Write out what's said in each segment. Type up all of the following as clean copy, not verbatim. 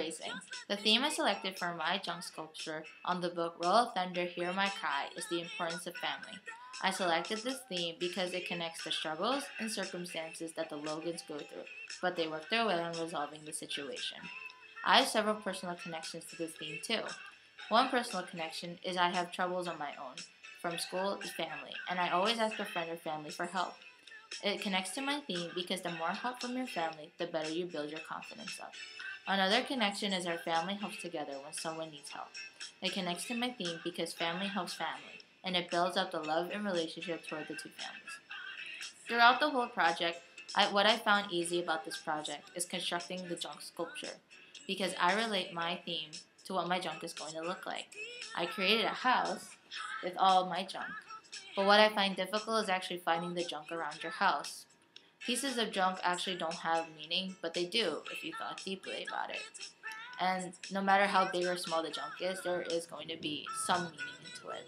Erasing. The theme I selected for my junk sculpture on the book Roll of Thunder, Hear My Cry is the importance of family. I selected this theme because it connects the struggles and circumstances that the Logans go through, but they work their way on resolving the situation. I have several personal connections to this theme too. One personal connection is I have troubles on my own, from school to family, and I always ask a friend or family for help. It connects to my theme because the more help from your family, the better you build your confidence up. Another connection is our family helps together when someone needs help. It connects to my theme because family helps family, and it builds up the love and relationship toward the two families. Throughout the whole project, what I found easy about this project is constructing the junk sculpture, because I relate my theme to what my junk is going to look like. I created a house with all of my junk, but what I find difficult is actually finding the junk around your house. Pieces of junk actually don't have meaning, but they do if you thought deeply about it. And no matter how big or small the junk is, there is going to be some meaning into it.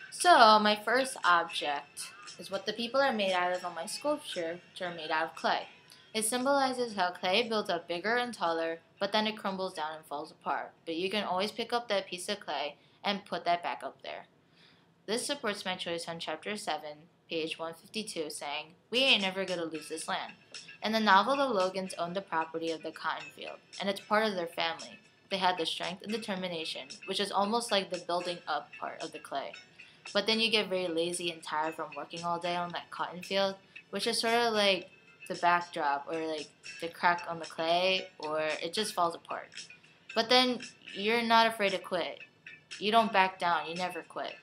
So my first object is what the people are made out of on my sculpture, which are made out of clay. It symbolizes how clay builds up bigger and taller, but then it crumbles down and falls apart. But you can always pick up that piece of clay and put that back up there. This supports my choice on chapter 7, page 152, saying, "We ain't never gonna lose this land." In the novel, the Logans owned the property of the cotton field, and it's part of their family. They had the strength and determination, which is almost like the building up part of the clay. But then you get very lazy and tired from working all day on that cotton field, which is sort of like the backdrop or like the crack on the clay, or it just falls apart. But then you're not afraid to quit. You don't back down, you never quit.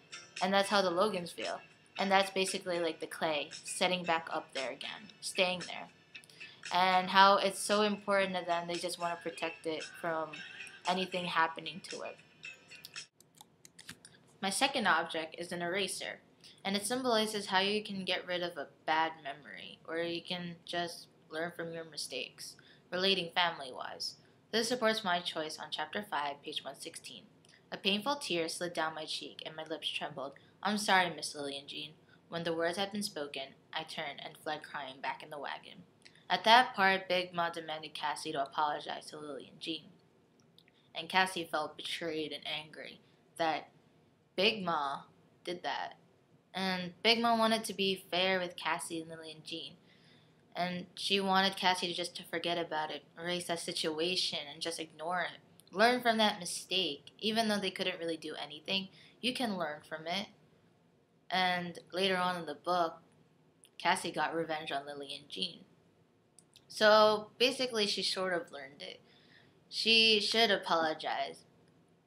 And that's how the Logans feel. And that's basically like the clay setting back up there again, staying there. And how it's so important to them, they just want to protect it from anything happening to it. My second object is an eraser, and it symbolizes how you can get rid of a bad memory, or you can just learn from your mistakes, relating family-wise. This supports my choice on chapter 5, page 116. A painful tear slid down my cheek, and my lips trembled. "I'm sorry, Miss Lillian Jean." When the words had been spoken, I turned and fled crying back in the wagon. At that part, Big Ma demanded Cassie to apologize to Lillian Jean. And Cassie felt betrayed and angry that Big Ma did that. And Big Ma wanted to be fair with Cassie and Lillian Jean. And she wanted Cassie to forget about it, erase that situation, and just ignore it. Learn from that mistake. Even though they couldn't really do anything, you can learn from it. And later on in the book, Cassie got revenge on Lillian Jean. So basically, she sort of learned it. She should apologize,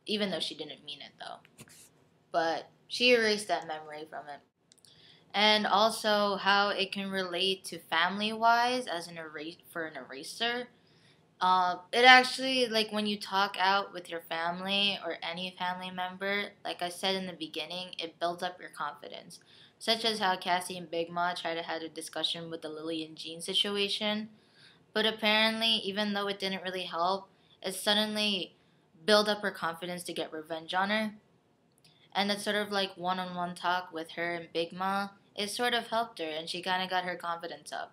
even though she didn't mean it though. But she erased that memory from it. And also how it can relate to family-wise as for an eraser. It actually, like when you talk out with your family or any family member, like I said in the beginning, it builds up your confidence. Such as how Cassie and Big Ma tried to have a discussion with the Lillian Jean situation. But apparently, even though it didn't really help, it suddenly built up her confidence to get revenge on her. And that sort of like one-on-one talk with her and Big Ma, it sort of helped her and she kind of got her confidence up.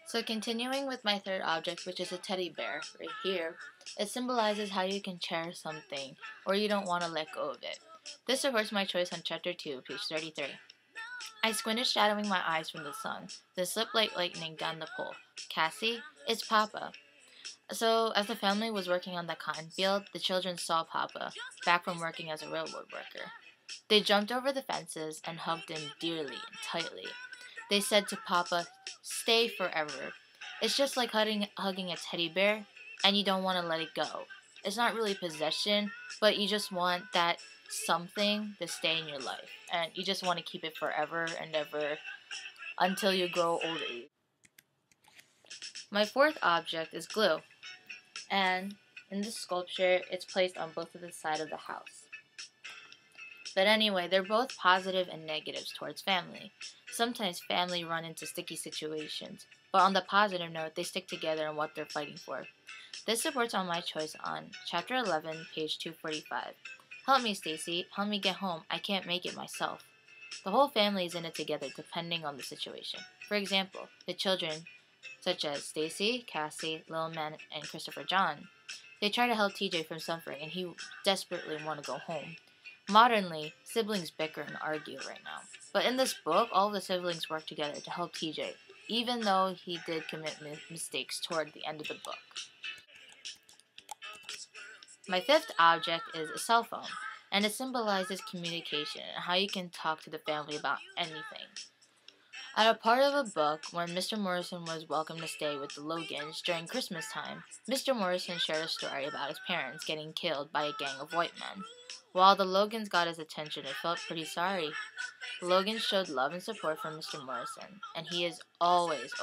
So continuing with my third object, which is a teddy bear right here, it symbolizes how you can cherish something or you don't want to let go of it. This supports my choice on chapter 2, page 33. I squinted, shadowing my eyes from the sun. They slipped like lightning down the pole. "Cassie, it's Papa." So, as the family was working on the cotton field, the children saw Papa, back from working as a railroad worker. They jumped over the fences and hugged him dearly and tightly. They said to Papa, "Stay forever." It's just like hugging a teddy bear, and you don't want to let it go. It's not really possession, but you just want that something to stay in your life, and you just want to keep it forever and ever until you grow old age. My fourth object is glue, and in this sculpture, it's placed on both of the sides of the house. But anyway, they're both positive and negatives towards family. Sometimes family run into sticky situations, but on the positive note, they stick together in what they're fighting for. This supports on my choice on chapter 11, page 245. "Help me, Stacy. Help me get home. I can't make it myself." The whole family is in it together depending on the situation. For example, the children such as Stacy, Cassie, Lil Man, and Christopher John. They try to help TJ from suffering, and he desperately want to go home. Modernly, siblings bicker and argue right now. But in this book, all the siblings work together to help TJ, even though he did commit mistakes toward the end of the book. My fifth object is a cell phone, and it symbolizes communication and how you can talk to the family about anything. At a part of a book, when Mr. Morrison was welcome to stay with the Logans during Christmas time, Mr. Morrison shared a story about his parents getting killed by a gang of white men. While the Logans got his attention, it felt pretty sorry. The Logans showed love and support for Mr. Morrison, and he is always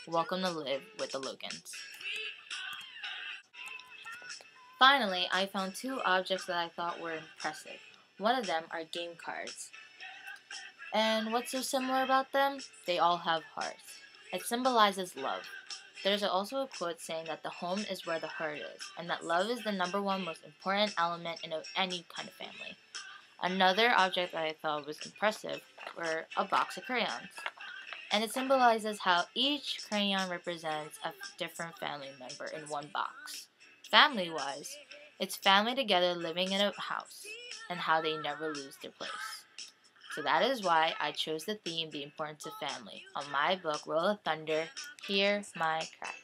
welcome to live with the Logans. Finally, I found two objects that I thought were impressive. One of them are game cards. And what's so similar about them? They all have hearts. It symbolizes love. There's also a quote saying that the home is where the heart is, and that love is the number one most important element in any kind of family. Another object that I thought was impressive were a box of crayons. And it symbolizes how each crayon represents a different family member in one box. Family-wise, it's family together living in a house, and how they never lose their place. So that is why I chose the theme, The Importance of Family, on my book, Roll of Thunder, Hear My Cry.